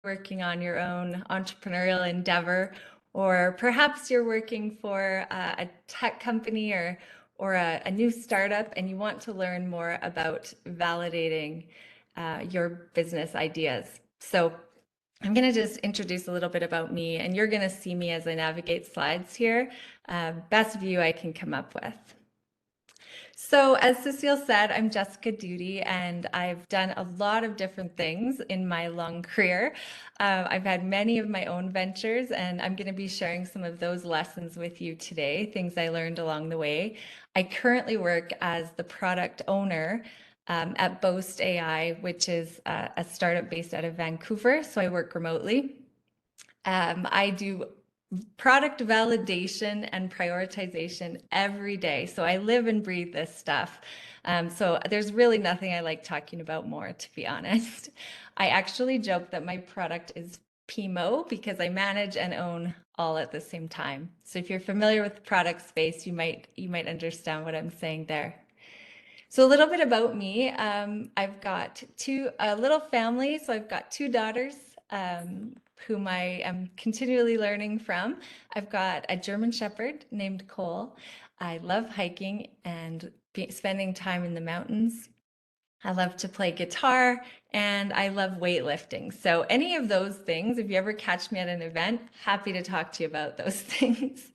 working on your own entrepreneurial endeavor, or perhaps you're working for a tech company or a new startup and you want to learn more about validating your business ideas. So I'm going to just introduce a little bit about me, and you're going to see me as I navigate slides here. Best view I can come up with. So as Cecile said, I'm Jessica Doody, and I've done a lot of different things in my long career. I've had many of my own ventures, and I'm going to be sharing some of those lessons with you today, things I learned along the way. I currently work as the product owner at Boast AI, which is a startup based out of Vancouver. So I work remotely. I do product validation and prioritization every day. So I live and breathe this stuff. So there's really nothing I like talking about more, to be honest. I actually joke that my product is PMO because I manage and own all at the same time. So if you're familiar with the product space, you might understand what I'm saying there. So a little bit about me. I've got a little family. So I've got two daughters whom I am continually learning from. I've got a German Shepherd named Cole. I love hiking and spending time in the mountains. I love to play guitar and I love weightlifting. So any of those things, if you ever catch me at an event, happy to talk to you about those things.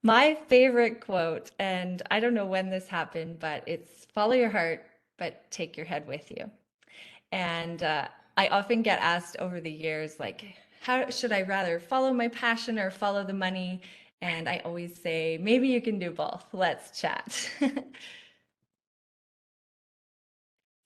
My favorite quote, and I don't know when this happened, but it's follow your heart, but take your head with you. And I often get asked over the years, like, how should I rather follow my passion or follow the money? And I always say, maybe you can do both. Let's chat.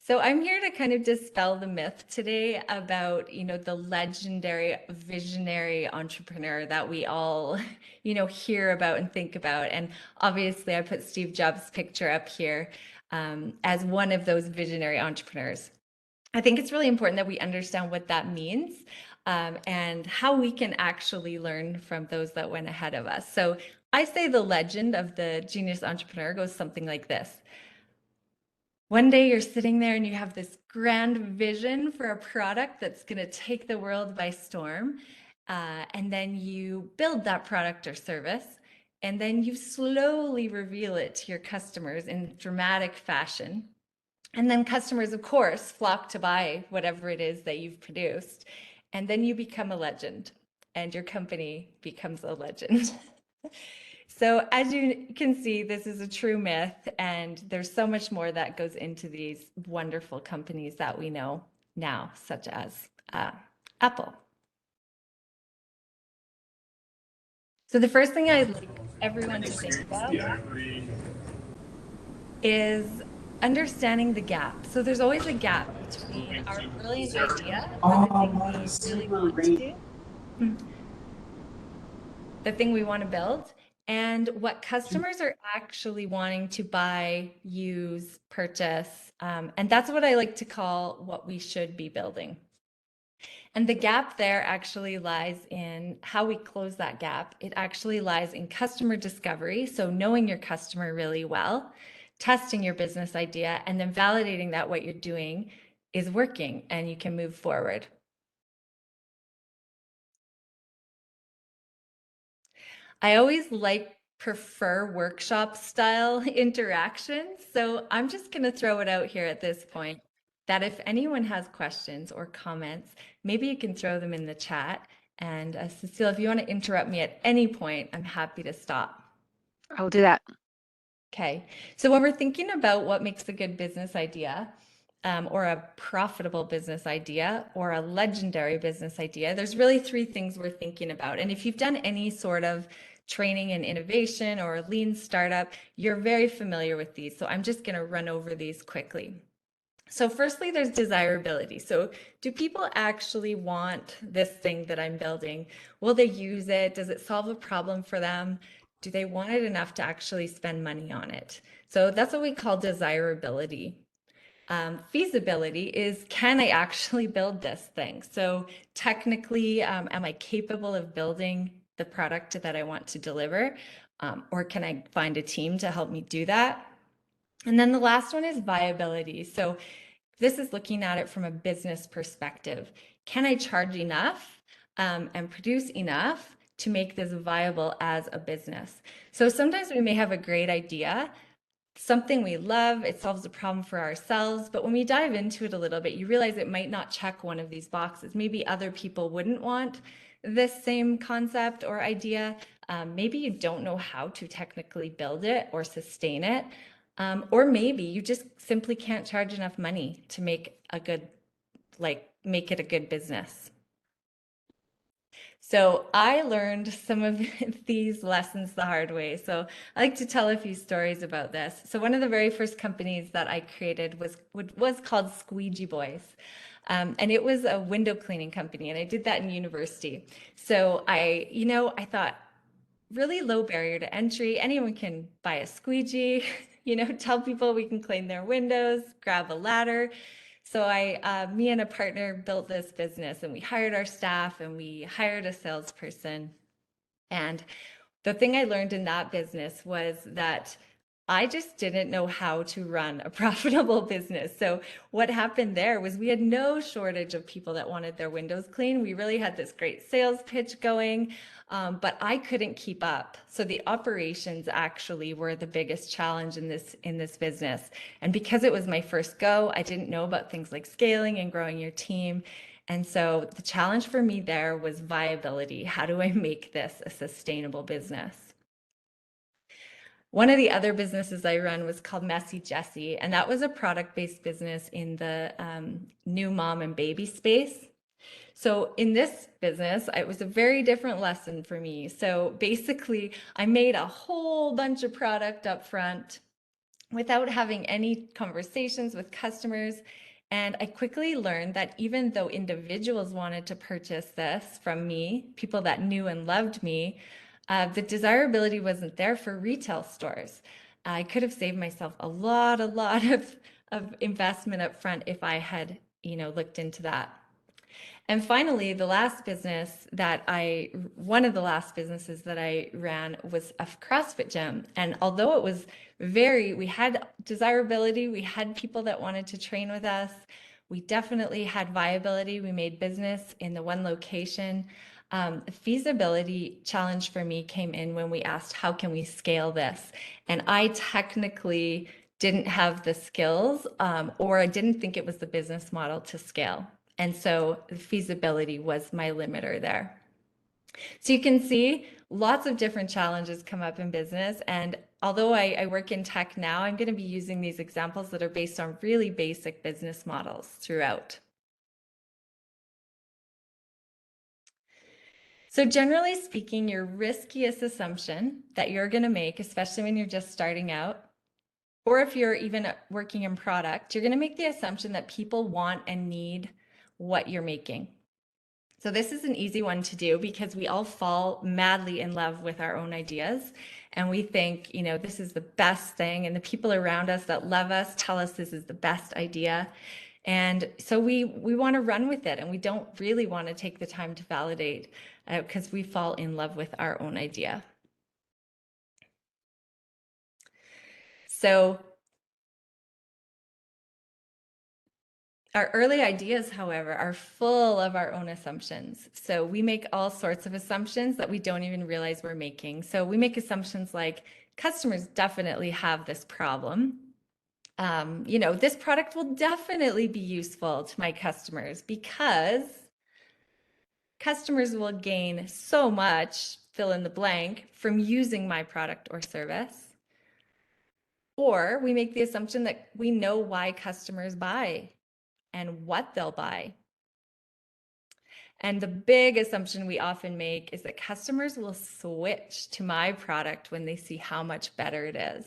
So I'm here to kind of dispel the myth today about, the legendary visionary entrepreneur that we all, hear about and think about. And obviously I put Steve Jobs' picture up here as one of those visionary entrepreneurs. I think it's really important that we understand what that means and how we can actually learn from those that went ahead of us. So I say the legend of the genius entrepreneur goes something like this. One day you're sitting there and you have this grand vision for a product that's going to take the world by storm. And then you build that product or service. And then you slowly reveal it to your customers in dramatic fashion. And then customers, of course, flock to buy whatever it is that you've produced. And then you become a legend and your company becomes a legend. So as you can see, this is a true myth, and there's so much more that goes into these wonderful companies that we know now, such as Apple. So the first thing I'd like everyone to think about is understanding the gap. So there's always a gap between our brilliant idea or the thing we really want to do, the thing we want to build, and what customers are actually wanting to buy, use, purchase. And that's what I like to call what we should be building. And the gap there actually lies in how we close that gap. It actually lies in customer discovery. So knowing your customer really well, testing your business idea, and then validating that what you're doing is working and you can move forward. I always prefer workshop style interactions. So I'm just going to throw it out here at this point that if anyone has questions or comments, maybe you can throw them in the chat. And Cecile, if you want to interrupt me at any point, I'm happy to stop. I'll do that. Okay. So when we're thinking about what makes a good business idea, or a profitable business idea or a legendary business idea, there's really three things we're thinking about. And if you've done any sort of training in innovation or a lean startup, you're very familiar with these. So I'm just going to run over these quickly. So firstly, there's desirability. So do people actually want this thing that I'm building? Will they use it? Does it solve a problem for them? Do they want it enough to actually spend money on it? So that's what we call desirability. Feasibility is, can I actually build this thing? So technically, am I capable of building the product that I want to deliver? Or can I find a team to help me do that? And then the last one is viability. So this is looking at it from a business perspective. can I charge enough and produce enough to make this viable as a business? So sometimes we may have a great idea, something we love, it solves a problem for ourselves, but when we dive into it a little bit, you realize it might not check one of these boxes. Maybe other people wouldn't want this same concept or idea. Maybe you don't know how to technically build it or sustain it. Or maybe you just simply can't charge enough money to make a good, make it a good business. So I learned some of these lessons the hard way. So I like to tell a few stories about this. So one of the very first companies that I created was called Squeegee Boys. And it was a window cleaning company, and I did that in university. So I thought, really low barrier to entry. Anyone can buy a squeegee, tell people we can clean their windows, grab a ladder. So me and a partner built this business, and we hired our staff and we hired a salesperson. And the thing I learned in that business was that I just didn't know how to run a profitable business. So what happened there was we had no shortage of people that wanted their windows clean. We really had this great sales pitch going, but I couldn't keep up. So the operations actually were the biggest challenge in this business. And because it was my first go, I didn't know about things like scaling and growing your team. And so the challenge for me there was viability. How do I make this a sustainable business? One of the other businesses I run was called Messy Jessie, and that was a product-based business in the new mom and baby space. So in this business, it was a very different lesson for me. So basically, I made a whole bunch of product up front without having any conversations with customers. And I quickly learned that even though individuals wanted to purchase this from me, people that knew and loved me, the desirability wasn't there for retail stores. I could have saved myself a lot of investment up front if I had, looked into that. And finally, one of the last businesses that I ran was a CrossFit gym. And although it was we had desirability, we had people that wanted to train with us, we definitely had viability. We made business in the one location. Feasibility challenge for me came in when we asked, how can we scale this? And I technically didn't have the skills, or I didn't think it was the business model to scale. And so the feasibility was my limiter there. So you can see lots of different challenges come up in business. And although I work in tech now, I'm going to be using these examples that are based on really basic business models throughout. So generally speaking, your riskiest assumption that you're going to make, especially when you're just starting out, or if you're even working in product, you're going to make the assumption that people want and need what you're making. So this is an easy one to do because we all fall madly in love with our own ideas. And we think, this is the best thing. And the people around us that love us tell us this is the best idea. And so we want to run with it. And we don't really want to take the time to validate because we fall in love with our own idea. So our early ideas, however, are full of our own assumptions. So we make all sorts of assumptions that we don't even realize we're making. So we make assumptions like customers definitely have this problem. This product will definitely be useful to my customers because customers will gain so much, fill in the blank, from using my product or service. Or we make the assumption that we know why customers buy and what they'll buy. And the big assumption we often make is that customers will switch to my product when they see how much better it is.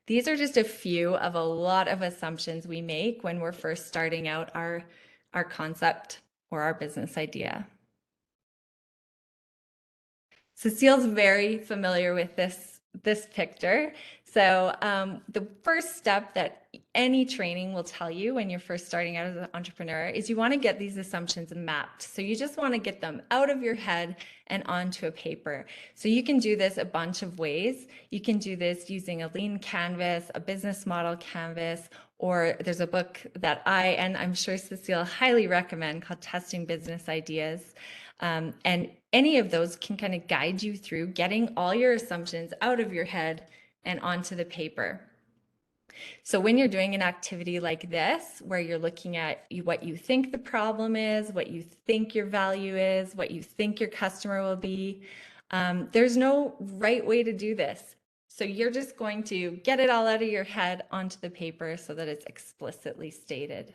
These are just a few of a lot of assumptions we make when we're first starting out our concept or our business idea. Cecile's very familiar with this picture. So the first step that any training will tell you when you're first starting out as an entrepreneur is you want to get these assumptions mapped. So you just want to get them out of your head and onto a paper. So you can do this a bunch of ways. You can do this using a lean canvas, a business model canvas, or there's a book that and I'm sure Cecile highly recommend called Testing Business Ideas. And any of those can kind of guide you through getting all your assumptions out of your head and onto the paper. So when you're doing an activity like this, where you're looking at what you think the problem is, what you think your value is, what you think your customer will be, there's no right way to do this. So you're just going to get it all out of your head onto the paper so that it's explicitly stated.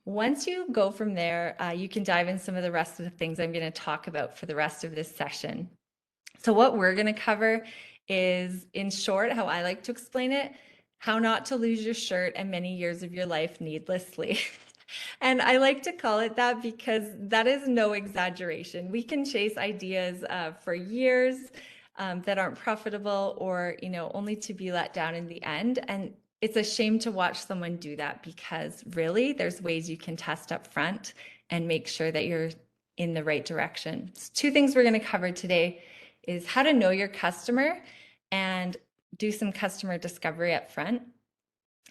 Once you go from there, you can dive in some of the rest of the things I'm going to talk about for the rest of this session. So what we're going to cover is, in short, how I like to explain it, how not to lose your shirt and many years of your life needlessly. And I like to call it that because that is no exaggeration. We can chase ideas for years that aren't profitable, or only to be let down in the end. And it's a shame to watch someone do that, because really there's ways you can test up front and make sure that you're in the right direction. So 2 things we're going to cover today is how to know your customer and do some customer discovery up front.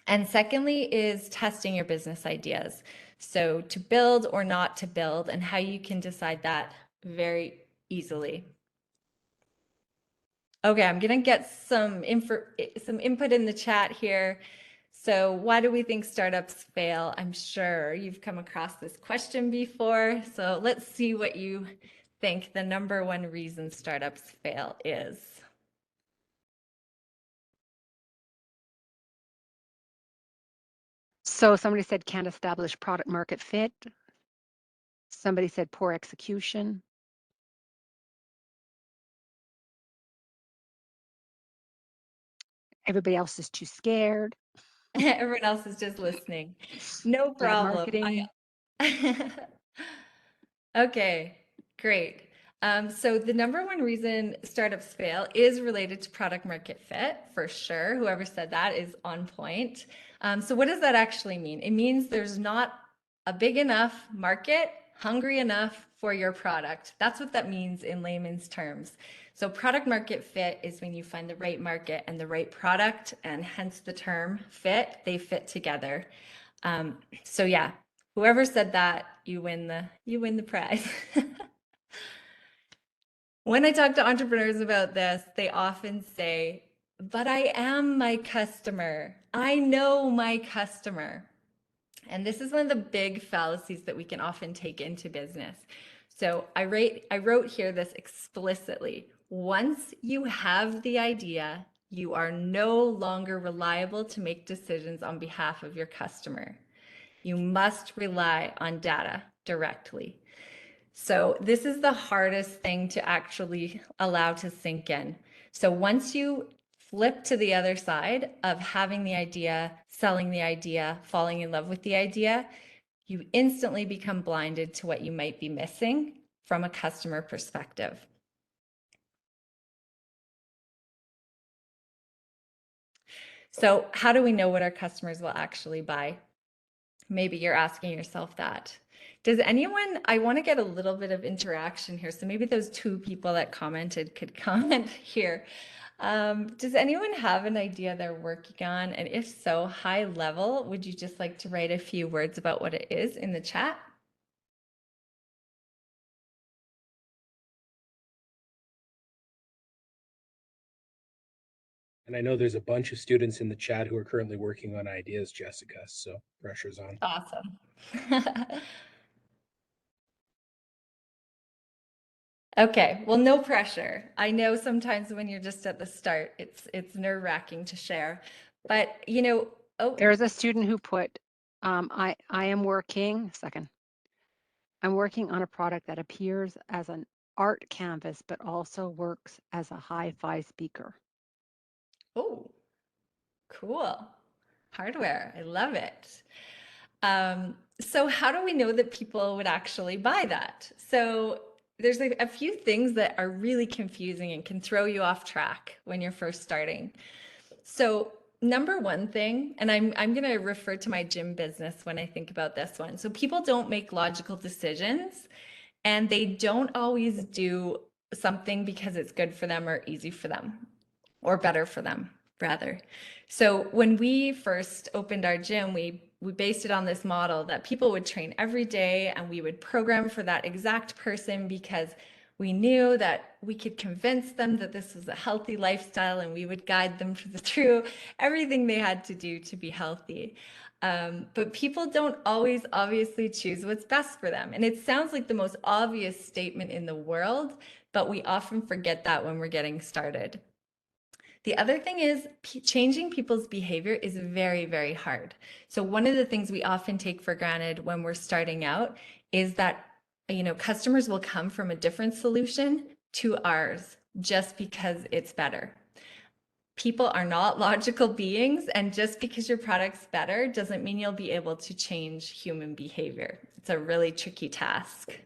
And secondly is testing your business ideas. So to build or not to build, and how you can decide that very easily. Okay, I'm gonna get some input in the chat here. So why do we think startups fail? I'm sure you've come across this question before. So let's see what you think the #1 reason startups fail is. So somebody said can't establish product market fit. Somebody said poor execution. Everybody else is too scared. Everyone else is just listening. No Bad problem. marketing. Okay, great. So the #1 reason startups fail is related to product market fit, for sure. Whoever said that is on point. So what does that actually mean? It means there's not a big enough market hungry enough for your product. That's what that means in layman's terms. So product market fit is when you find the right market and the right product, and hence the term fit, they fit together. So yeah, whoever said that, you win the prize. When I talk to entrepreneurs about this, they often say, but I am my customer. I know my customer. And this is one of the big fallacies that we can often take into business. So I wrote here this explicitly. Once you have the idea, you are no longer reliable to make decisions on behalf of your customer. You must rely on data directly. So this is the hardest thing to actually allow to sink in. So once you flip to the other side of having the idea, selling the idea, falling in love with the idea, you instantly become blinded to what you might be missing from a customer perspective. So how do we know what our customers will actually buy? Maybe you're asking yourself that. Does anyone, I want to get a little bit of interaction here. So maybe those 2 people that commented could comment here. Does anyone have an idea they're working on? And if so, high level, would you just like to write a few words about what it is in the chat? And I know there's a bunch of students in the chat who are currently working on ideas, Jessica, so pressure's on. Awesome. Okay, well, no pressure. I know sometimes when you're just at the start, it's nerve-wracking to share, but oh, There's a student who put, I am working, I'm working on a product that appears as an art canvas, but also works as a hi-fi speaker. oh, cool. Hardware, I love it. So how do we know that people would actually buy that? So there's a few things that are really confusing and can throw you off track when you're first starting. So #1 thing, and I'm going to refer to my gym business when I think about this one. So people don't make logical decisions, and they don't always do something because it's good for them or easy for them or better for them. rather. So when we first opened our gym, we based it on this model that people would train every day and we would program for that exact person because we knew that we could convince them that this was a healthy lifestyle and we would guide them through everything they had to do to be healthy. But people don't always obviously choose what's best for them. And it sounds like the most obvious statement in the world, but we often forget that when we're getting started. The other thing is changing people's behavior is very, very hard. So one of the things we often take for granted when we're starting out is that, customers will come from a different solution to ours just because it's better. People are not logical beings, and just because your product's better doesn't mean you'll be able to change human behavior. It's a really tricky task.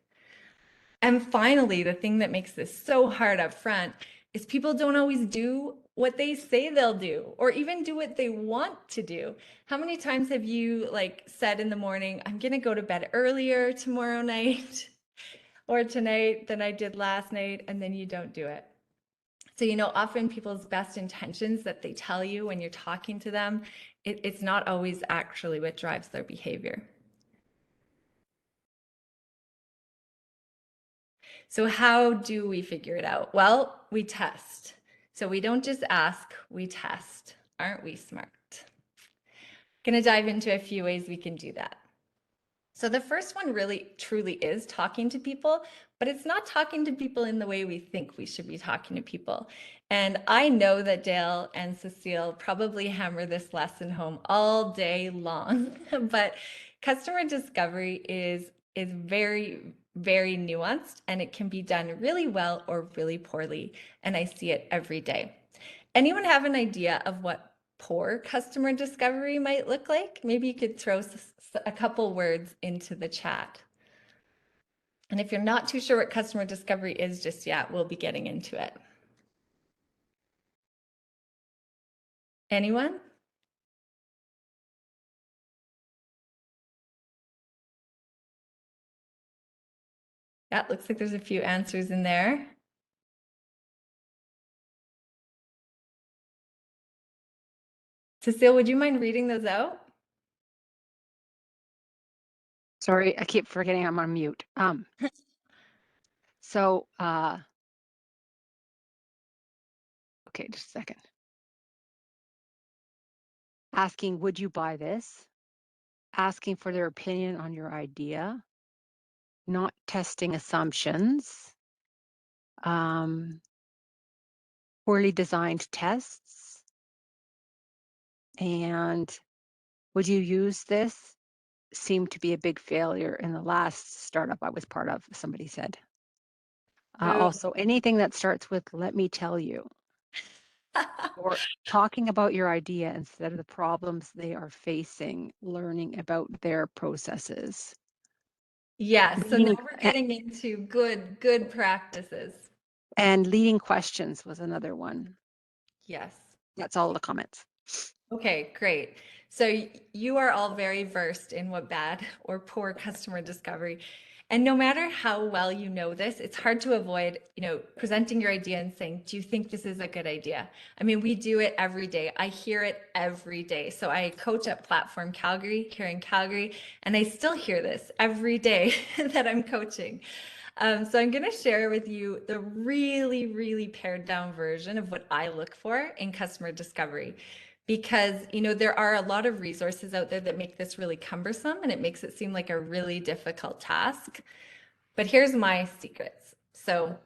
And finally, the thing that makes this so hard up front is people don't always do what they say they'll do or even do what they want to do. How many times have you said in the morning, I'm going to go to bed earlier tomorrow night or tonight than I did last night, and then you don't do it? So, often people's best intentions that they tell you when you're talking to them, it's not always actually what drives their behavior. So how do we figure it out? Well, we test. So we don't just ask, we test. Aren't we smart? Gonna dive into a few ways we can do that. So the first one really truly is talking to people, but it's not talking to people in the way we think we should be talking to people. And I know that Dale and Cecile probably hammer this lesson home all day long, but customer discovery is very, very nuanced, and it can be done really well or really poorly. And I see it every day. Anyone have an idea of what poor customer discovery might look like? Maybe you could throw a couple words into the chat. And if you're not too sure what customer discovery is just yet, we'll be getting into it. Anyone? Yeah, looks like there's a few answers in there. Cecile, would you mind reading those out? Sorry, I keep forgetting I'm on mute. So, okay, just a second. Asking, would you buy this? Asking for their opinion on your idea. Not testing assumptions. Poorly designed tests. And would you use this? Seemed to be a big failure in the last startup I was part of, somebody said. Also, anything that starts with, let me tell you, or talking about your idea instead of the problems they are facing, learning about their processes. Yes, so now we're getting into good practices. And leading questions was another one. Yes. That's all the comments. Okay, great. So you are all very versed in what bad or poor customer discovery. And no matter how well you know this, it's hard to avoid, presenting your idea and saying, do you think this is a good idea? I mean, we do it every day. I hear it every day. So I coach at Platform Calgary here in Calgary, and I still hear this every day that I'm coaching. So I'm going to share with you the really, really pared down version of what I look for in customer discovery. Because, there are a lot of resources out there that make this really cumbersome, and it makes it seem like a really difficult task. But here's my secrets. So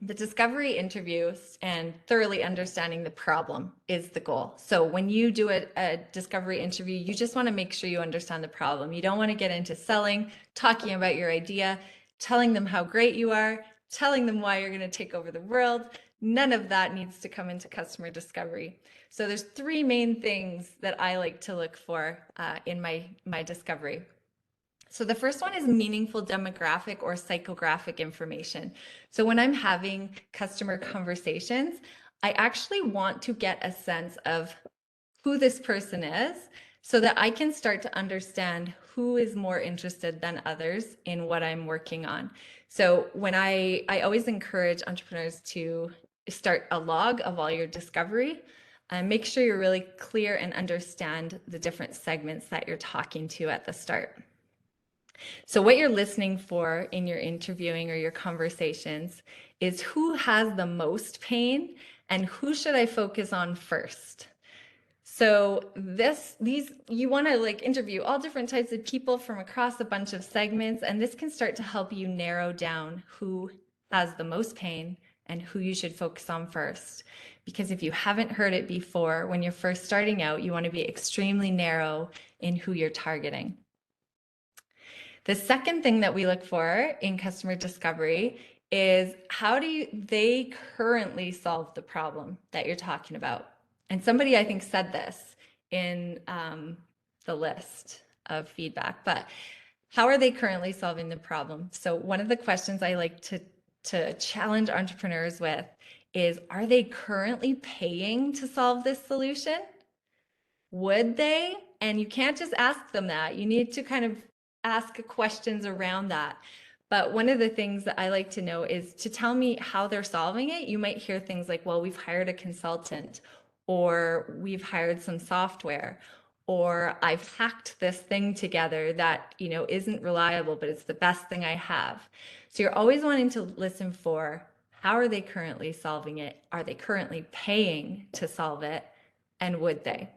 the discovery interviews and thoroughly understanding the problem is the goal. So when you do a discovery interview, you just want to make sure you understand the problem. You don't want to get into selling, talking about your idea, telling them how great you are, telling them why you're going to take over the world. None of that needs to come into customer discovery. So there's three main things that I like to look for in my discovery. So the first one is meaningful demographic or psychographic information. So when I'm having customer conversations, I actually want to get a sense of who this person is so that I can start to understand who is more interested than others in what I'm working on. So when I always encourage entrepreneurs to start a log of all your discovery Make sure you're really clear and understand the different segments that you're talking to at the start. So what you're listening for in your interviewing or your conversations is who has the most pain and who should I focus on first? So you want to like interview all different types of people from across a bunch of segments, and this can start to help you narrow down who has the most pain and who you should focus on first. Because if you haven't heard it before, when you're first starting out, you want to be extremely narrow in who you're targeting. The second thing that we look for in customer discovery is how do they currently solve the problem that you're talking about? And somebody I think said this in the list of feedback, but how are they currently solving the problem? So one of the questions I like to challenge entrepreneurs with is, are they currently paying to solve this solution? Would they? And you can't just ask them that. You need to kind of ask questions around that. But one of the things that I like to know is to tell me how they're solving it. You might hear things like, well, we've hired a consultant, or we've hired some software, or I've hacked this thing together that, isn't reliable, but it's the best thing I have. So you're always wanting to listen for, how are they currently solving it? Are they currently paying to solve it? And would they?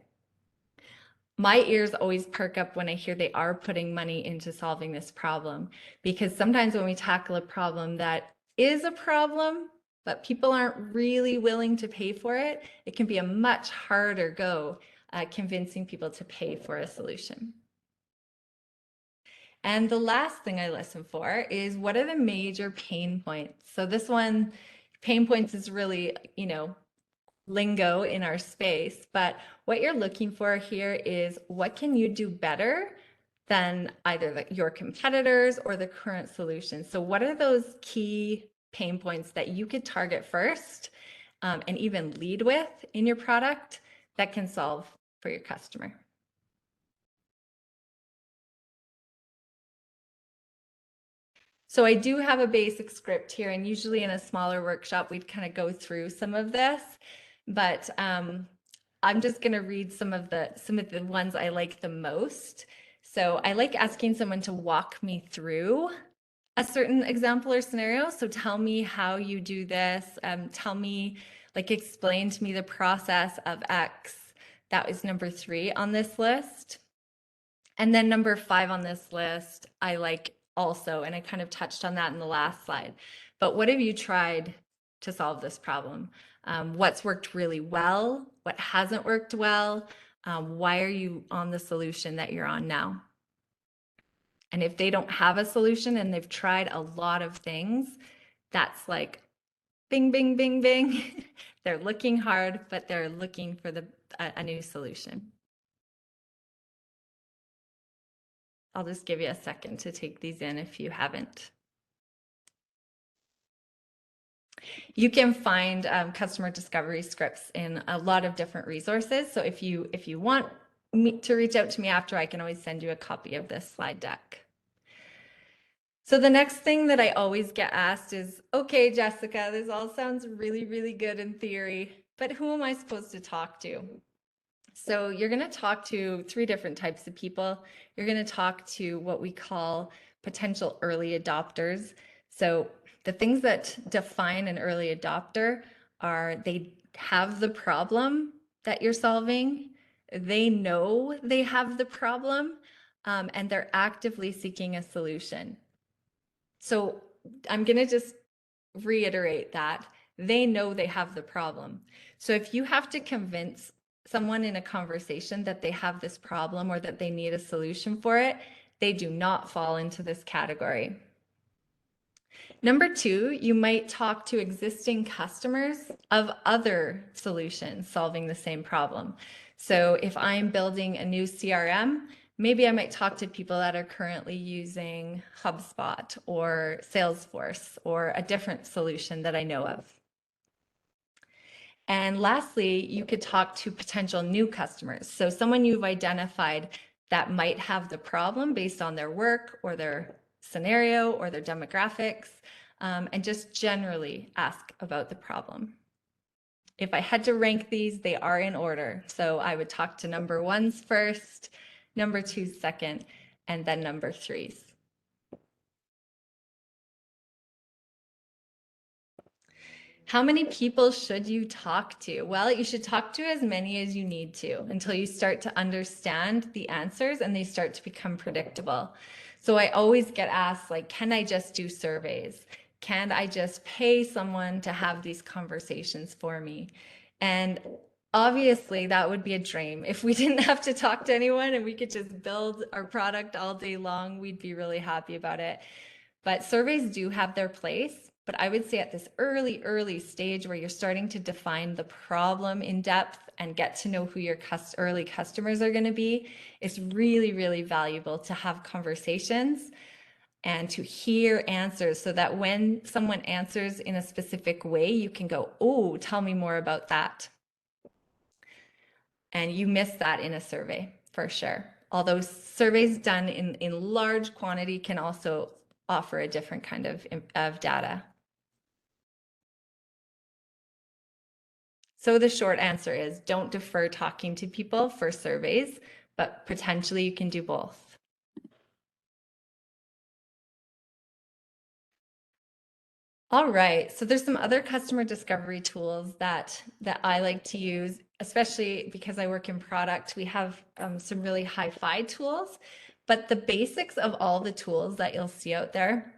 My ears always perk up when I hear they are putting money into solving this problem, because sometimes when we tackle a problem that is a problem, but people aren't really willing to pay for it, it can be a much harder go convincing people to pay for a solution. And the last thing I listen for is, what are the major pain points? So this one, pain points is really, lingo in our space, but what you're looking for here is, what can you do better than either your competitors or the current solution? So what are those key pain points that you could target first and even lead with in your product that can solve for your customer? So I do have a basic script here, and usually in a smaller workshop, we'd kind of go through some of this, but I'm just going to read some of the ones I like the most. So I like asking someone to walk me through a certain example or scenario. So tell me how you do this. Tell me, explain to me the process of X. That was number 3 on this list. And then number 5 on this list, I like also, and I kind of touched on that in the last slide. But what have you tried to solve this problem? What's worked really well? What hasn't worked well? Why are you on the solution that you're on now? And if they don't have a solution and they've tried a lot of things, that's like bing, bing, bing, bing. They're looking hard, but they're looking for a new solution. I'll just give you a second to take these in if you haven't. You can find customer discovery scripts in a lot of different resources. So if you want me to reach out to me after, I can always send you a copy of this slide deck. So the next thing that I always get asked is, okay, Jessica, this all sounds really, really good in theory, but who am I supposed to talk to? So you're going to talk to 3 different types of people. You're going to talk to what we call potential early adopters. So the things that define an early adopter are, they have the problem that you're solving, they know they have the problem, and they're actively seeking a solution. So I'm going to just reiterate that they know they have the problem. So if you have to convince someone in a conversation that they have this problem or that they need a solution for it, they do not fall into this category. Number 2, you might talk to existing customers of other solutions solving the same problem. So if I'm building a new CRM, maybe I might talk to people that are currently using HubSpot or Salesforce or a different solution that I know of. And lastly, you could talk to potential new customers. So someone you've identified that might have the problem based on their work or their scenario or their demographics, and just generally ask about the problem. if I had to rank these, they are in order. So I would talk to number ones first, number twos second, and then number threes. How many people should you talk to? Well, you should talk to as many as you need to until you start to understand the answers and they start to become predictable. So I always get asked, like, can I just do surveys? Can I just pay someone to have these conversations for me? And obviously, that would be a dream. If we didn't have to talk to anyone and we could just build our product all day long, we'd be really happy about it. But surveys do have their place. But I would say at this early stage where you're starting to define the problem in depth and get to know who your early customers are going to be, it's really, really valuable to have conversations and to hear answers so that when someone answers in a specific way, you can go, oh, tell me more about that. And you miss that in a survey for sure. Although surveys done in large quantity can also offer a different kind of data. So the short answer is don't defer talking to people for surveys, but potentially you can do both. All right, so there's some other customer discovery tools that I like to use, especially because I work in product. We have some really hi-fi tools, but the basics of all the tools that you'll see out there,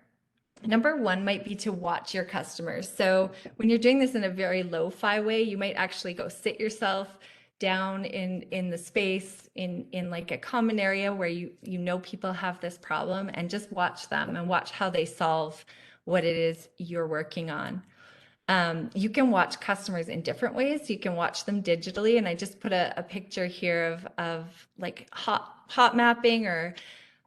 number one might be to watch your customers. So when you're doing this in a very lo-fi way, you might actually go sit yourself down in the space in like a common area where you know people have this problem, and just watch them and watch how they solve what it is you're working on. You can watch customers in different ways. You can watch them digitally, and I just put a picture here of like hot mapping, or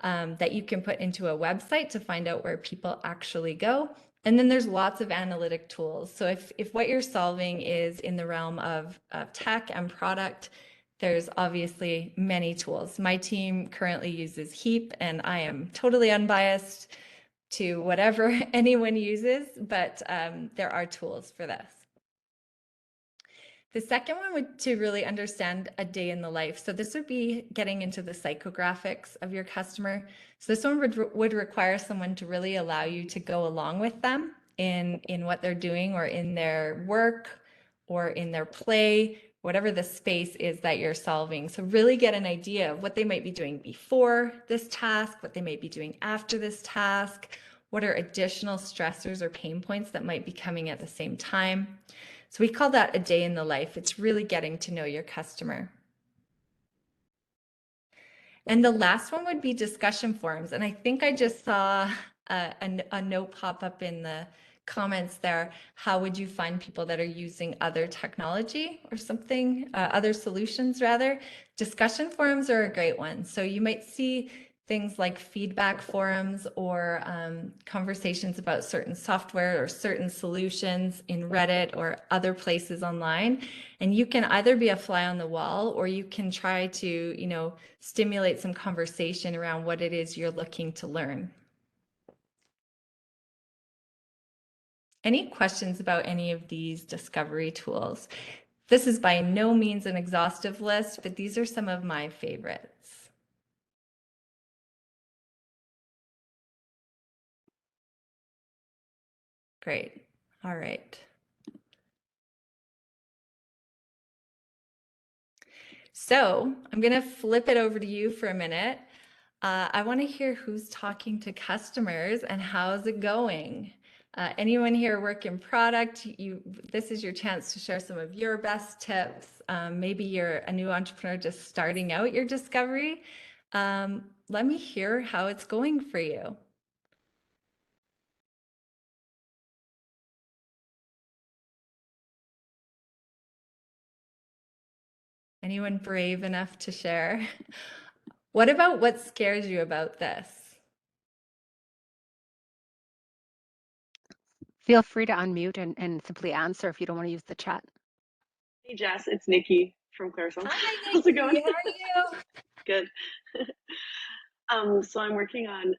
that you can put into a website to find out where people actually go. And then there's lots of analytic tools. So if what you're solving is in the realm of tech and product, there's obviously many tools. My team currently uses Heap, and I am totally unbiased to whatever anyone uses, but there are tools for this. The second one would to really understand a day in the life. So this would be getting into the psychographics of your customer. So this one would require someone to really allow you to go along with them in what they're doing, or in their work, or in their play, whatever the space is that you're solving. So really get an idea of what they might be doing before this task, what they might be doing after this task, what are additional stressors or pain points that might be coming at the same time. So we call that a day in the life. It's really getting to know your customer. And the last one would be discussion forums. And I think I just saw a note pop up in the comments there. How would you find people that are using other technology or something, other solutions rather? Discussion forums are a great one. So you might see things like feedback forums, or conversations about certain software or certain solutions in Reddit or other places online. And you can either be a fly on the wall, or you can try to, stimulate some conversation around what it is you're looking to learn. Any questions about any of these discovery tools? This is by no means an exhaustive list, but these are some of my favorites. Great. All right. So I'm going to flip it over to you for a minute. I want to hear who's talking to customers and how's it going. Anyone here work in product? This is your chance to share some of your best tips. Maybe you're a new entrepreneur just starting out your discovery. Let me hear how it's going for you. Anyone brave enough to share? What about what scares you about this? Feel free to unmute and simply answer if you don't want to use the chat. Hey Jess, it's Nikki from Clarisson. Hi, How's it Nikki. going? How are you? Good. So I'm working on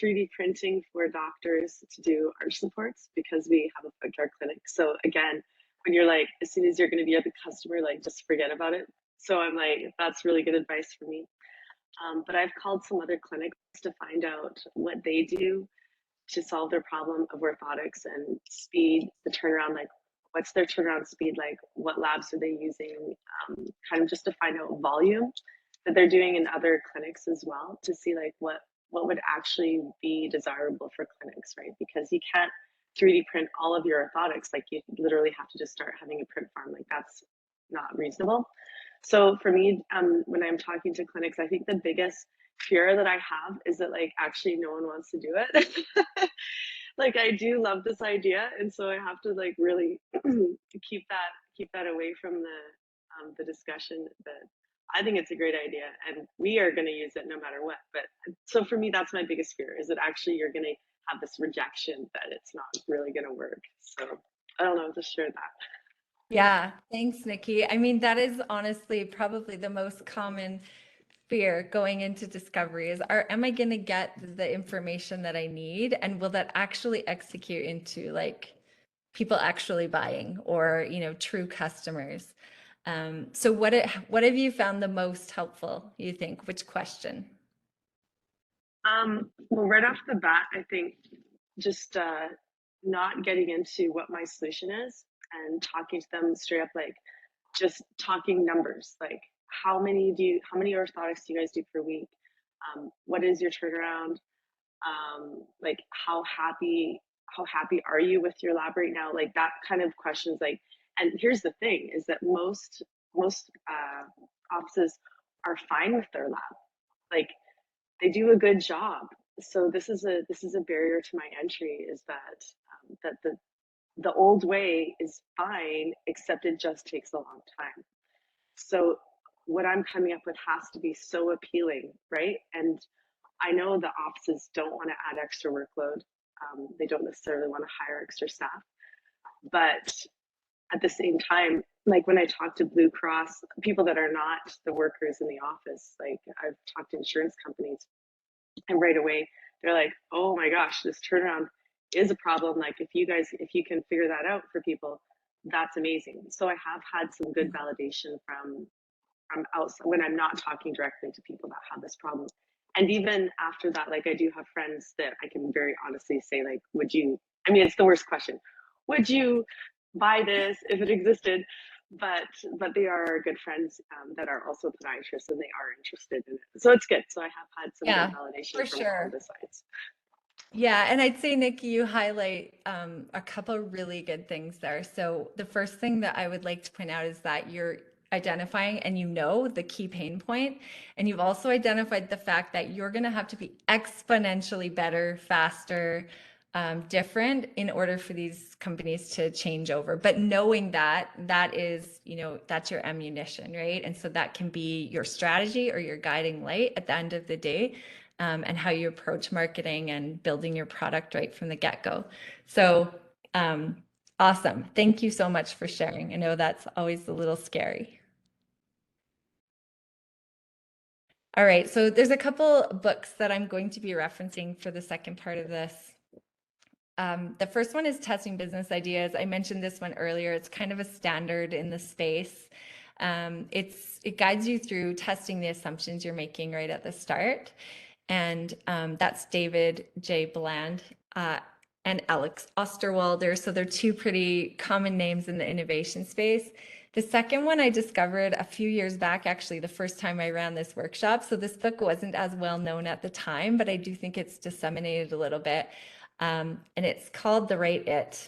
3D printing for doctors to do arch supports, because we have a foot care clinic. So again, when you're like, as soon as you're going to be at the customer, like just forget about it. So I'm like, that's really good advice for me. But I've called some other clinics to find out what they do to solve their problem of orthotics and speed, the turnaround, like what's their turnaround speed like, what labs are they using, kind of just to find out volume that they're doing in other clinics as well, to see like what would actually be desirable for clinics, right? Because you can't 3D print all of your orthotics, like you literally have to just start having a print farm, like that's not reasonable. So for me, when I'm talking to clinics, I think the biggest fear that I have is that like actually no one wants to do it. Like I do love this idea, and so I have to like really keep that away from the discussion. But I think it's a great idea, and we are going to use it no matter what. But so for me, that's my biggest fear: is that actually you're going to have this rejection that it's not really going to work. So I don't know, just share that. Yeah, thanks, Nikki. I mean, that is honestly probably the most common fear going into discovery is, am I going to get the information that I need? And will that actually execute into like people actually buying or, true customers? So what have you found the most helpful, you think? Which question? Well, right off the bat, I think just not getting into what my solution is and talking to them straight up, like just talking numbers, like how many orthotics do you guys do per week? What is your turnaround? Like how happy are you with your lab right now? Like that kind of questions. Like, and here's the thing: is that most offices are fine with their lab. Like they do a good job. So this is a barrier to my entry, is that that the old way is fine, except it just takes a long time. So what I'm coming up with has to be so appealing, right? And I know the offices don't want to add extra workload. They don't necessarily want to hire extra staff, but at the same time, like when I talk to Blue Cross, people that are not the workers in the office, like I've talked to insurance companies, and right away they're like, oh my gosh, this turnaround is a problem. Like if you can figure that out for people, that's amazing. So I have had some good validation from outside when I'm not talking directly to people that have this problem. And even after that, like I do have friends that I can very honestly say, like, would you, I mean, it's the worst question, would you buy this if it existed? But they are good friends that are also podiatrists, and they are interested in it. So it's good. So I have had some Yeah, good validation for from sure. all the sides. Yeah, and I'd say, Nikki, you highlight a couple really good things there. So the first thing that I would like to point out is that you're identifying and the key pain point, and you've also identified the fact that you're going to have to be exponentially better, faster, different in order for these companies to change over. But knowing that is, that's your ammunition, right? And so that can be your strategy or your guiding light at the end of the day. And how you approach marketing and building your product right from the get-go. So awesome. Thank you so much for sharing. I know that's always a little scary. All right, so there's a couple books that I'm going to be referencing for the second part of this. The first one is Testing Business Ideas. I mentioned this one earlier. It's kind of a standard in the space. It guides you through testing the assumptions you're making right at the start. And that's David J. Bland and Alex Osterwalder. So they're two pretty common names in the innovation space. The second one I discovered a few years back, actually, the first time I ran this workshop. So this book wasn't as well known at the time, but I do think it's disseminated a little bit. And it's called The Right It.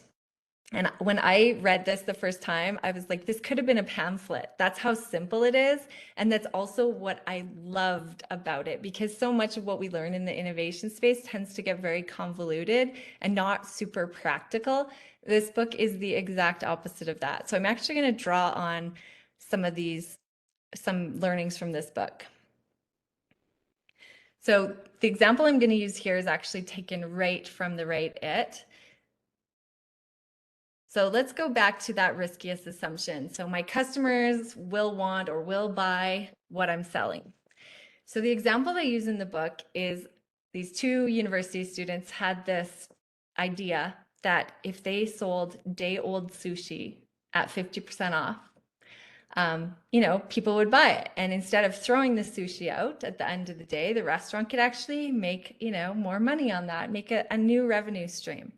And when I read this the first time, I was like, this could have been a pamphlet. That's how simple it is. And that's also what I loved about it, because so much of what we learn in the innovation space tends to get very convoluted and not super practical. This book is the exact opposite of that. So I'm actually going to draw on some learnings from this book. So the example I'm going to use here is actually taken right from The Right It. So let's go back to that riskiest assumption. So my customers will want or will buy what I'm selling. So the example I use in the book is these two university students had this idea that if they sold day-old sushi at 50% off, you know, people would buy it. And instead of throwing the sushi out at the end of the day, the restaurant could actually make, you know, more money on that, make a new revenue stream.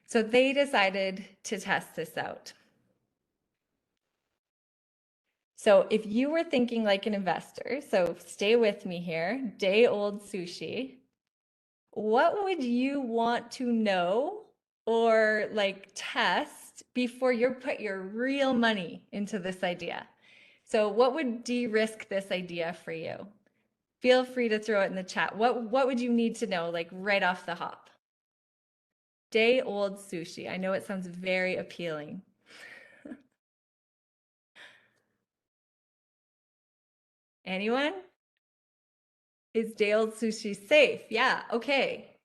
So they decided to test this out. So if you were thinking like an investor, so stay with me here, day old sushi, what would you want to know or like test before you put your real money into this idea? So what would de-risk this idea for you? Feel free to throw it in the chat. What would you need to know like right off the hop? Day old sushi. I know it sounds very appealing. Anyone? Is day old sushi safe? Yeah, okay.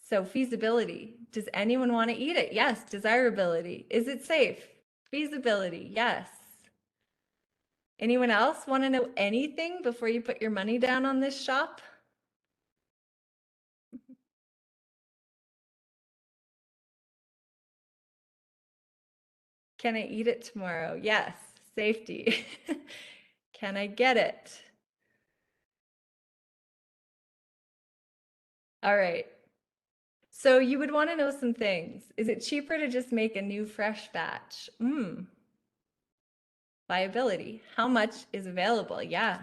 So feasibility. Does anyone want to eat it? Yes. Desirability. Is it safe? Feasibility. Yes. Anyone else want to know anything before you put your money down on this shop? Can I eat it tomorrow? Yes. Safety. Can I get it? All right. So you would want to know some things. Is it cheaper to just make a new fresh batch? Viability. How much is available? Yeah.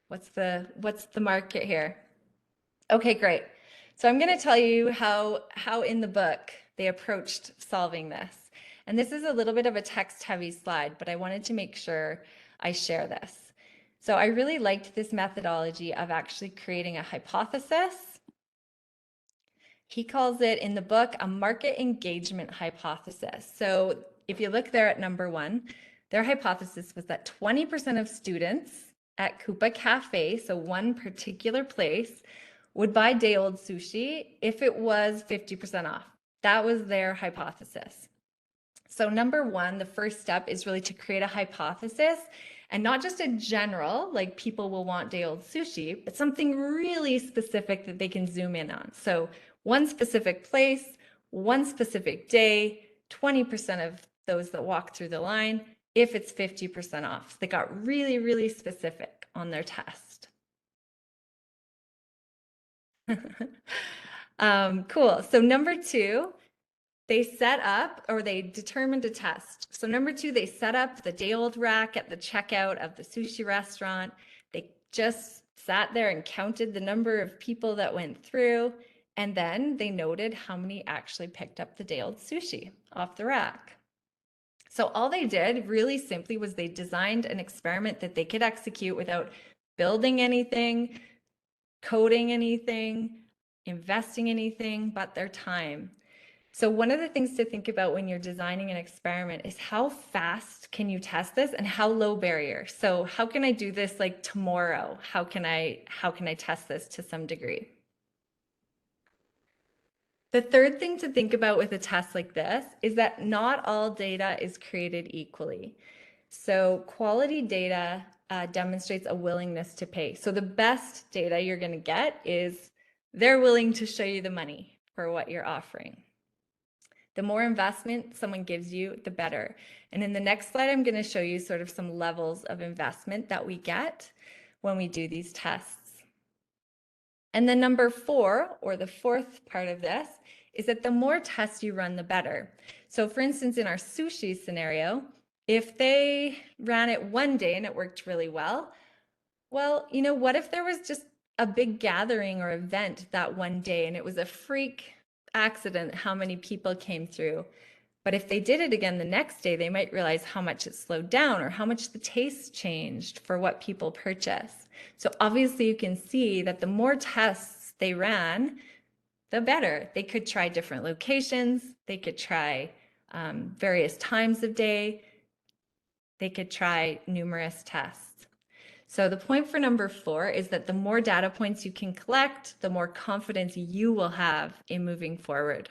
What's the market here? Okay, great. So I'm going to tell you how in the book they approached solving this. And this is a little bit of a text heavy slide, but I wanted to make sure I share this. So I really liked this methodology of actually creating a hypothesis. He calls it in the book a market engagement hypothesis. So if you look there at number 1, their hypothesis was that 20% of students at Coupa Cafe, so one particular place, would buy day old sushi if it was 50% off. That was their hypothesis. So number 1, the first step is really to create a hypothesis, and not just a general, like people will want day old sushi, but something really specific that they can zoom in on. So one specific place, one specific day, 20% of those that walk through the line, if it's 50% off. They got really, really specific on their test. Cool. So number 2, they set up, or they determined a test. So number 2, they set up the day old rack at the checkout of the sushi restaurant. They just sat there and counted the number of people that went through. And then they noted how many actually picked up the day old sushi off the rack. So all they did really simply was they designed an experiment that they could execute without building anything, coding anything, investing anything but their time. So one of the things to think about when you're designing an experiment is how fast can you test this and how low barrier. So how can I do this like tomorrow? How can I test this to some degree? The third thing to think about with a test like this is that not all data is created equally. So quality data demonstrates a willingness to pay. So the best data you're going to get is they're willing to show you the money for what you're offering. The more investment someone gives you, the better. And in the next slide, I'm going to show you sort of some levels of investment that we get when we do these tests. And then number 4, or the fourth part of this, is that the more tests you run, the better. So for instance, in our sushi scenario, if they ran it one day and it worked really well, you know, what if there was just a big gathering or event that one day and it was a freak accident how many people came through? But if they did it again the next day, they might realize how much it slowed down or how much the taste changed for what people purchase. So obviously you can see that the more tests they ran, the better. They could try different locations. They could try various times of day. They could try numerous tests. So the point for number 4 is that the more data points you can collect, the more confidence you will have in moving forward.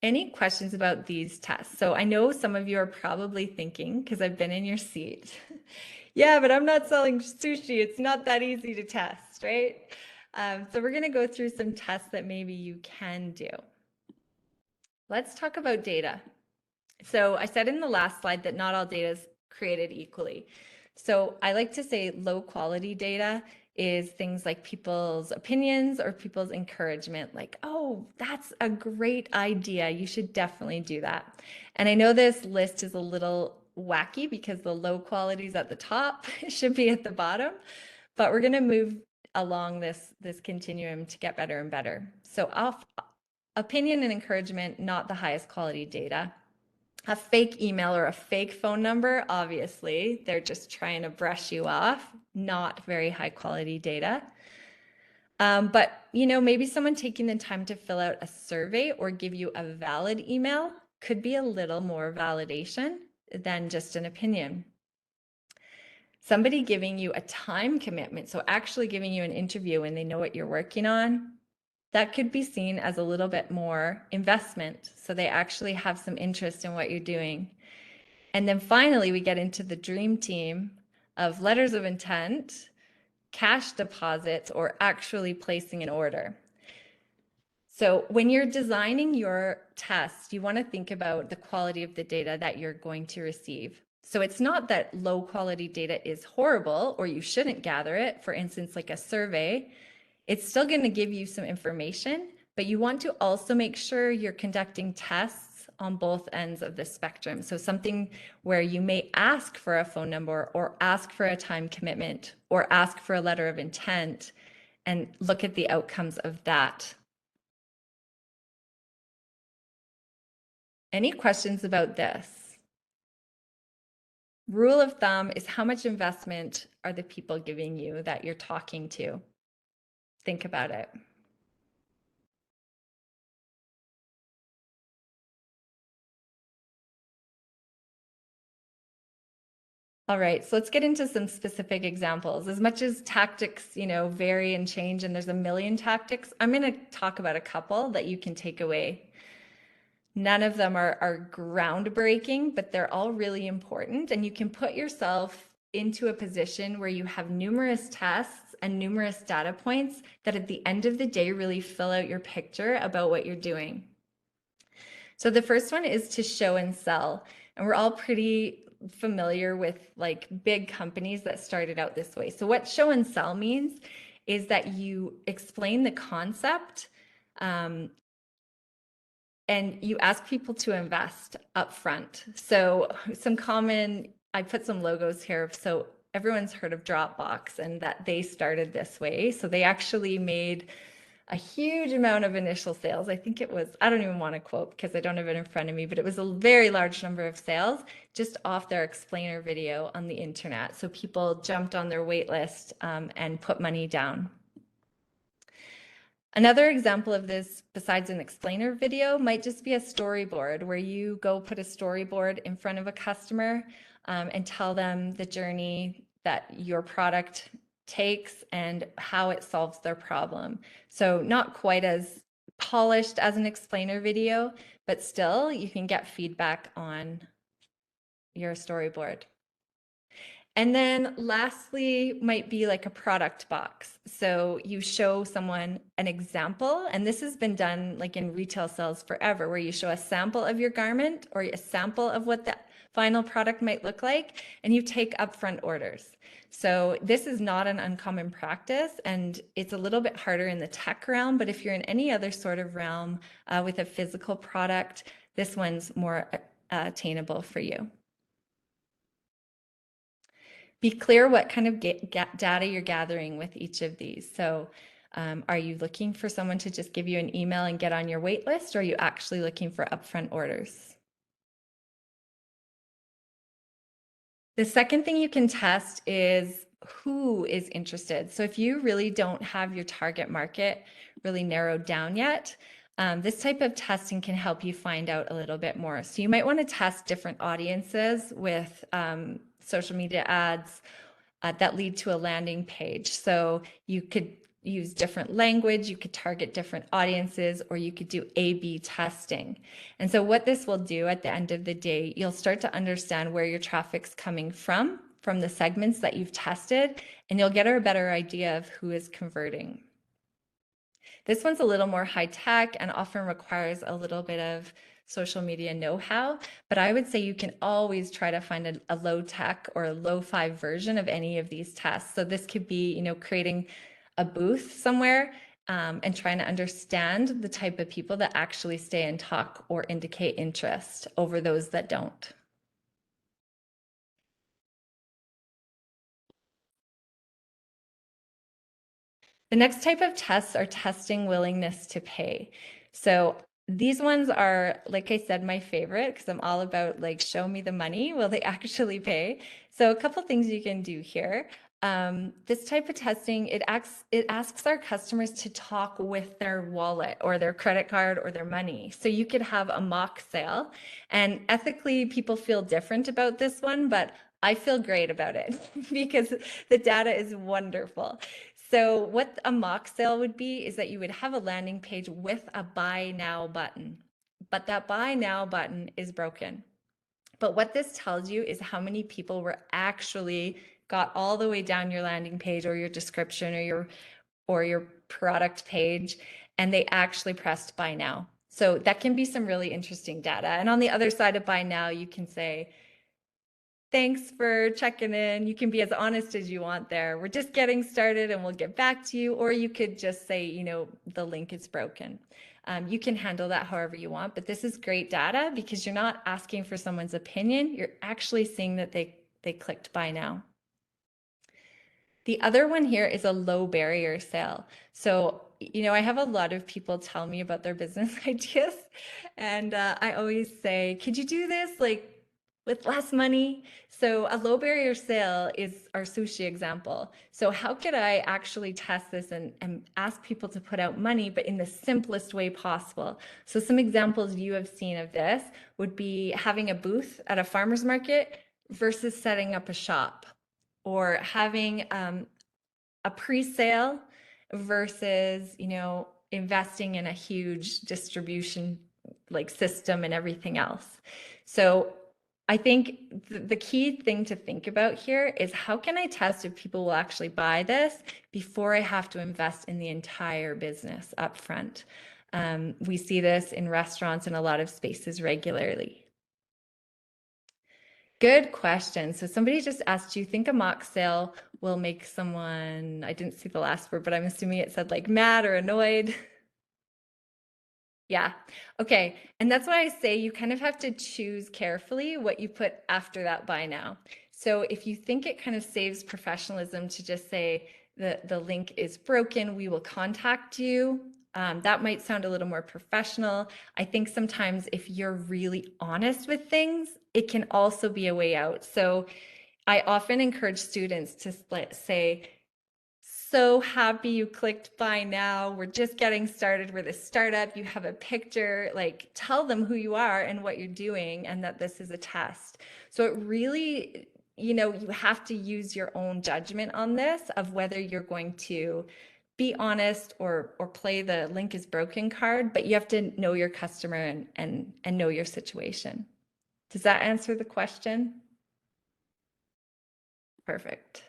Any questions about these tests? So I know some of you are probably thinking, because I've been in your seat, yeah, but I'm not selling sushi. It's not that easy to test, right? So we're going to go through some tests that maybe you can do. let's talk about data. So I said in the last slide that not all data is created equally. So I like to say low quality data is things like people's opinions or people's encouragement, like, oh, that's a great idea. You should definitely do that. And I know this list is a little wacky because the low quality is at the top, it should be at the bottom, but we're going to move along this continuum to get better and better. So opinion and encouragement, not the highest quality data. A fake email or a fake phone number, obviously, they're just trying to brush you off, not very high quality data. But maybe someone taking the time to fill out a survey or give you a valid email could be a little more validation than just an opinion. Somebody giving you a time commitment, so actually giving you an interview when they know what you're working on, that could be seen as a little bit more investment. So they actually have some interest in what you're doing. And then finally, we get into the dream team of letters of intent, cash deposits, or actually placing an order. So when you're designing your test, you want to think about the quality of the data that you're going to receive. So it's not that low quality data is horrible or you shouldn't gather it. For instance, like a survey, it's still going to give you some information, but you want to also make sure you're conducting tests on both ends of the spectrum. So something where you may ask for a phone number or ask for a time commitment or ask for a letter of intent and look at the outcomes of that. Any questions about this? Rule of thumb is how much investment are the people giving you that you're talking to? Think about it. All right, so let's get into some specific examples. As much as tactics, vary and change, and there's a million tactics, I'm going to talk about a couple that you can take away. None of them are groundbreaking, but they're all really important, and you can put yourself into a position where you have numerous tests and numerous data points that at the end of the day really fill out your picture about what you're doing. So the first one is to show and sell, and we're all pretty familiar with like big companies that started out this way. So what show and sell means is that you explain the concept and you ask people to invest upfront. So I put some logos here. So everyone's heard of Dropbox and that they started this way. So they actually made a huge amount of initial sales. I think it was, I don't even want to quote because I don't have it in front of me, but it was a very large number of sales just off their explainer video on the internet. So people jumped on their wait list and put money down. Another example of this, besides an explainer video, might just be a storyboard where you go put a storyboard in front of a customer and tell them the journey that your product takes and how it solves their problem. So not quite as polished as an explainer video, but still you can get feedback on your storyboard. And then lastly might be like a product box. So you show someone an example, and this has been done like in retail sales forever, where you show a sample of your garment or a sample of what the final product might look like, and you take upfront orders. So this is not an uncommon practice, and it's a little bit harder in the tech realm, but if you're in any other sort of realm with a physical product, this one's more attainable for you. Be clear what kind of data you're gathering with each of these. So are you looking for someone to just give you an email and get on your wait list, or are you actually looking for upfront orders? The second thing you can test is who is interested. So if you really don't have your target market really narrowed down yet, this type of testing can help you find out a little bit more. So you might want to test different audiences with social media ads that lead to a landing page. So you could use different language, you could target different audiences, or you could do A/B testing. And so what this will do at the end of the day, you'll start to understand where your traffic's coming from the segments that you've tested, and you'll get a better idea of who is converting. This one's a little more high tech and often requires a little bit of social media know-how, but I would say you can always try to find a low tech or a low fi version of any of these tests. So this could be, you know, creating a booth somewhere and trying to understand the type of people that actually stay and talk or indicate interest over those that don't. The next type of tests are testing willingness to pay. So these ones are, like I said, my favorite because I'm all about like, show me the money. Will they actually pay? So a couple things you can do here. This type of testing, it asks our customers to talk with their wallet or their credit card or their money. So you could have a mock sale, and ethically people feel different about this one, but I feel great about it because the data is wonderful. So what a mock sale would be is that you would have a landing page with a buy now button, but that buy now button is broken. But what this tells you is how many people were actually got all the way down your landing page or your description or your product page, and they actually pressed buy now. So that can be some really interesting data. And on the other side of buy now, you can say, thanks for checking in. You can be as honest as you want there. We're just getting started and we'll get back to you. Or you could just say, you know, the link is broken. You can handle that however you want, but this is great data because you're not asking for someone's opinion. You're actually seeing that they clicked buy now. The other one here is a low barrier sale. So, you know, I have a lot of people tell me about their business ideas, and I always say, could you do this like with less money? So a low barrier sale is our sushi example. So how could I actually test this and ask people to put out money, but in the simplest way possible? So some examples you have seen of this would be having a booth at a farmer's market versus setting up a shop, or having a pre-sale versus, you know, investing in a huge distribution like system and everything else. So I think the key thing to think about here is how can I test if people will actually buy this before I have to invest in the entire business up front. We see this in restaurants and a lot of spaces regularly. Good question. So somebody just asked, do you think a mock sale will make someone, I didn't see the last word, but I'm assuming it said like mad or annoyed? Yeah. Okay. And that's why I say you kind of have to choose carefully what you put after that buy now. So if you think it kind of saves professionalism to just say the link is broken, we will contact you. That might sound a little more professional. I think sometimes if you're really honest with things, it can also be a way out. So I often encourage students to say, so happy you clicked buy now. We're just getting started. We're the startup. You have a picture, like tell them who you are and what you're doing and that this is a test. So it really, you know, you have to use your own judgment on this of whether you're going to be honest or play the link is broken card, but you have to know your customer and know your situation. Does that answer the question? Perfect.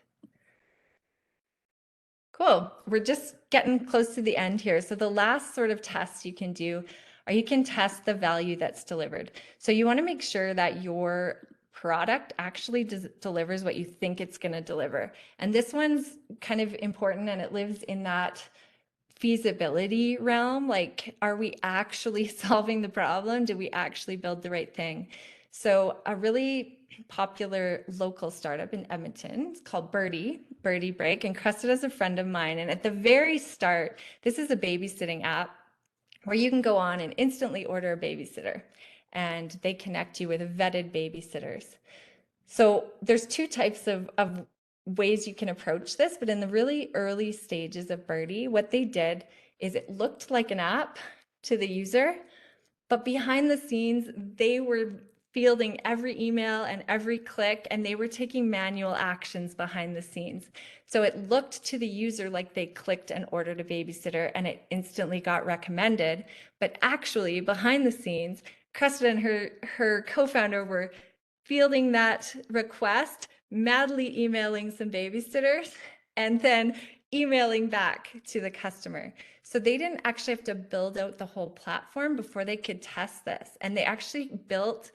Cool. We're just getting close to the end here. So the last sort of test you can do, or you can test the value that's delivered. So you want to make sure that your product actually delivers what you think it's going to deliver. And this one's kind of important, and it lives in that feasibility realm. Like, are we actually solving the problem? Did we actually build the right thing? So a really popular local startup in Edmonton, it's called Birdie Break, and Crusted is a friend of mine. And at the very start, this is a babysitting app where you can go on and instantly order a babysitter, and they connect you with vetted babysitters. So there's two types of ways you can approach this, but in the really early stages of Birdie, what they did is it looked like an app to the user, but behind the scenes, they were fielding every email and every click, and they were taking manual actions behind the scenes. So it looked to the user like they clicked and ordered a babysitter and it instantly got recommended. But actually, behind the scenes, Cressida and her co-founder were fielding that request, madly emailing some babysitters, and then emailing back to the customer. So they didn't actually have to build out the whole platform before they could test this. And they actually built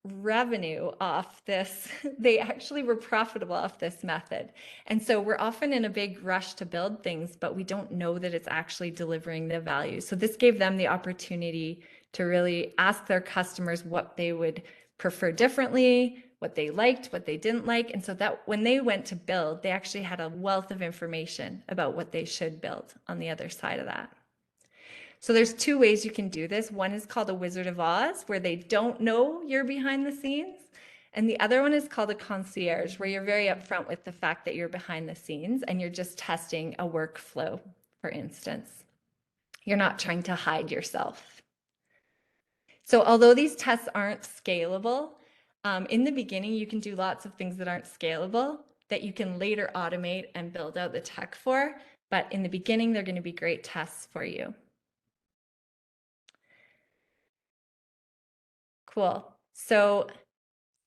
revenue off this. They actually were profitable off this method. And so we're often in a big rush to build things, but we don't know that it's actually delivering the value. So this gave them the opportunity to really ask their customers what they would prefer differently, what they liked, what they didn't like. And so that when they went to build, they actually had a wealth of information about what they should build on the other side of that. So there's two ways you can do this. One is called a Wizard of Oz, where they don't know you're behind the scenes. And the other one is called a concierge, where you're very upfront with the fact that you're behind the scenes and you're just testing a workflow, for instance. You're not trying to hide yourself. So although these tests aren't scalable, in the beginning, you can do lots of things that aren't scalable that you can later automate and build out the tech for. But in the beginning, they're going to be great tests for you. Cool. So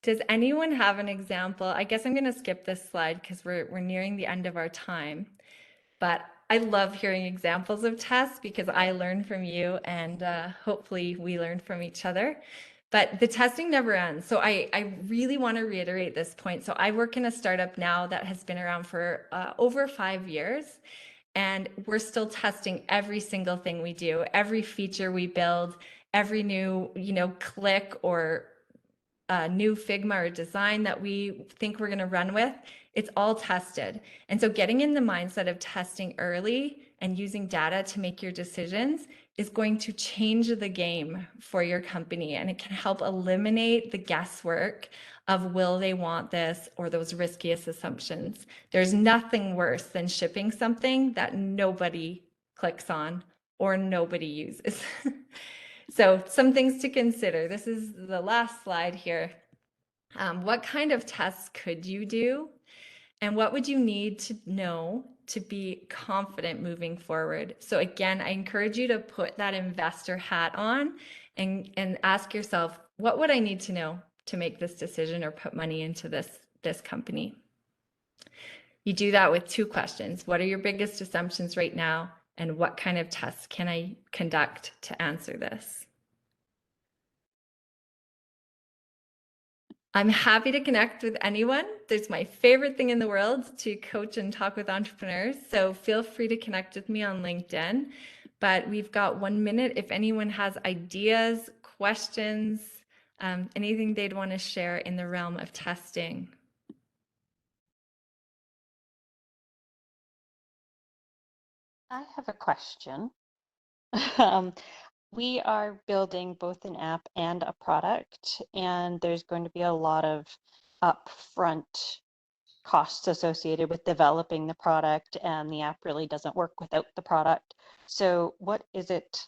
does anyone have an example? I guess I'm going to skip this slide because we're nearing the end of our time. But I love hearing examples of tests because I learn from you and hopefully we learn from each other. But the testing never ends. So I really want to reiterate this point. So I work in a startup now that has been around for over 5 years. And we're still testing every single thing we do, every feature we build, every new, click or new Figma or design that we think we're going to run with. It's all tested. And so getting in the mindset of testing early and using data to make your decisions is going to change the game for your company. And it can help eliminate the guesswork of will they want this or those riskiest assumptions. There's nothing worse than shipping something that nobody clicks on or nobody uses. So some things to consider. This is the last slide here. What kind of tests could you do? And what would you need to know to be confident moving forward? So again, I encourage you to put that investor hat on and ask yourself, what would I need to know to make this decision or put money into this company? You do that with 2 questions. What are your biggest assumptions right now? And what kind of tests can I conduct to answer this? I'm happy to connect with anyone. It's my favorite thing in the world to coach and talk with entrepreneurs. So feel free to connect with me on LinkedIn. But we've got 1 minute. If anyone has ideas, questions, anything they'd want to share in the realm of testing. I have a question. Um, we are building both an app and a product, and there's going to be a lot of upfront costs associated with developing the product, and the app really doesn't work without the product. So what is it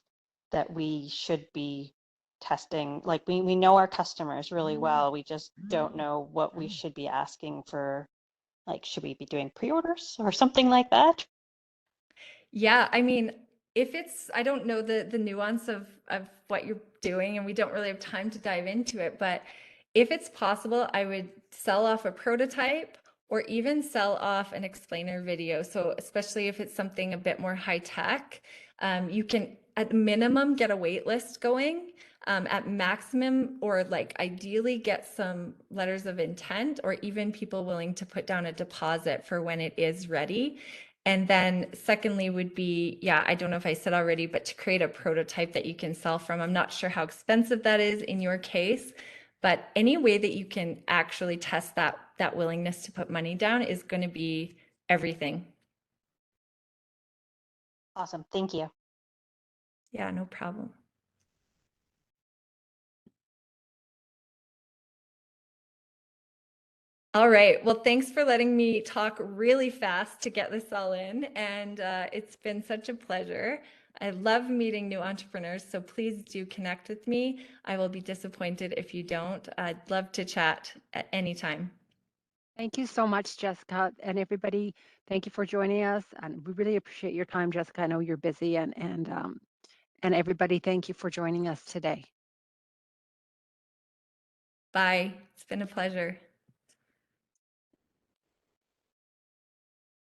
that we should be testing? Like we know our customers really well, we just don't know what we should be asking for. Like, should we be doing pre-orders or something like that? Yeah, I mean, if it's, I don't know the nuance of what you're doing, and we don't really have time to dive into it, but if it's possible, I would sell off a prototype or even sell off an explainer video. So especially if it's something a bit more high tech, you can at minimum get a wait list going. At maximum, or like ideally get some letters of intent or even people willing to put down a deposit for when it is ready. And then secondly would be, yeah, I don't know if I said already, but to create a prototype that you can sell from. I'm not sure how expensive that is in your case, but any way that you can actually test that willingness to put money down is going to be everything. Awesome, thank you. Yeah, no problem. All right. Well, thanks for letting me talk really fast to get this all in. And it's been such a pleasure. I love meeting new entrepreneurs, so please do connect with me. I will be disappointed if you don't. I'd love to chat at any time. Thank you so much, Jessica, and everybody. Thank you for joining us, and we really appreciate your time, Jessica. I know you're busy, and everybody, thank you for joining us today. Bye. It's been a pleasure.